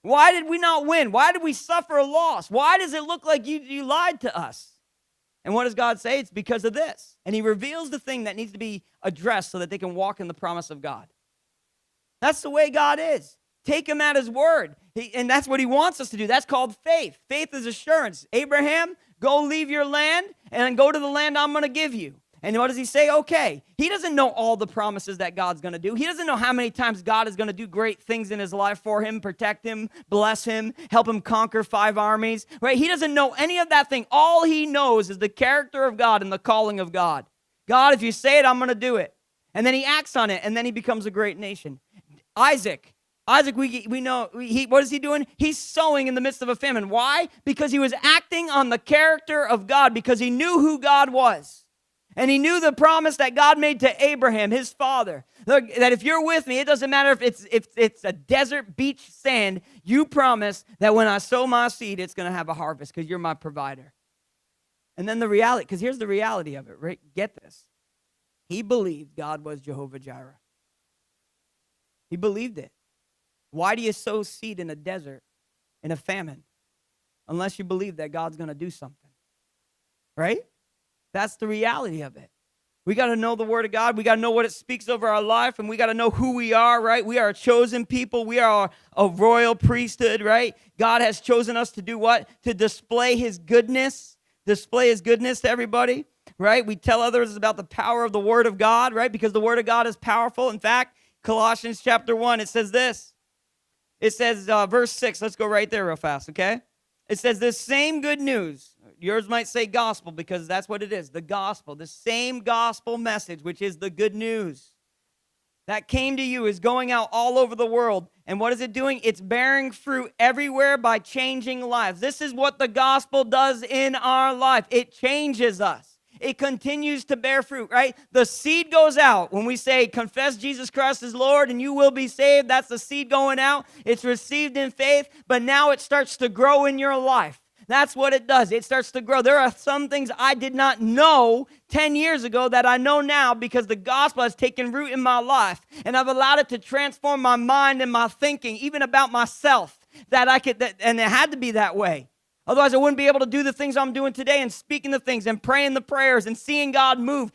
Why did we not win? Why did we suffer a loss? Why does it look like you lied to us? And what does God say? It's because of this. And he reveals the thing that needs to be addressed so that they can walk in the promise of God. That's the way God is. Take him at his word. And that's what he wants us to do. That's called faith. Faith is assurance. Abraham, go leave your land and go to the land I'm going to give you. And what does he say? Okay. He doesn't know all the promises that God's going to do. He doesn't know how many times God is going to do great things in his life for him, protect him, bless him, help him conquer 5 armies, right? He doesn't know any of that thing. All he knows is the character of God and the calling of God. God, if you say it, I'm going to do it. And then he acts on it, and then he becomes a great nation. Isaac, we know, what is he doing? He's sowing in the midst of a famine. Why? Because he was acting on the character of God, because he knew who God was. And he knew the promise that God made to Abraham, his father, that if you're with me, it doesn't matter if it's a desert beach sand, you promise that when I sow my seed, it's going to have a harvest because you're my provider. And then the reality, because here's the reality of it, right? Get this. He believed God was Jehovah Jireh. He believed it. Why do you sow seed in a desert, in a famine, unless you believe that God's going to do something, right? That's the reality of it. We got to know the word of God. We got to know what it speaks over our life, and we got to know who we are, right? We are a chosen people. We are a royal priesthood, right? God has chosen us to do what? To display his goodness to everybody, right? We tell others about the power of the word of God, right? Because the word of God is powerful. In fact, Colossians chapter 1, it says this. It says, verse 6. Let's go right there real fast, okay? It says, this same good news. Yours might say gospel because that's what it is, the gospel. The same gospel message, which is the good news that came to you, is going out all over the world. And what is it doing? It's bearing fruit everywhere by changing lives. This is what the gospel does in our life. It changes us. It continues to bear fruit, right? The seed goes out. When we say, confess Jesus Christ as Lord and you will be saved, that's the seed going out. It's received in faith, but now it starts to grow in your life. That's what it does. It starts to grow. There are some things I did not know 10 years ago that I know now because the gospel has taken root in my life, and I've allowed it to transform my mind and my thinking, even about myself, and it had to be that way. Otherwise, I wouldn't be able to do the things I'm doing today and speaking the things and praying the prayers and seeing God move.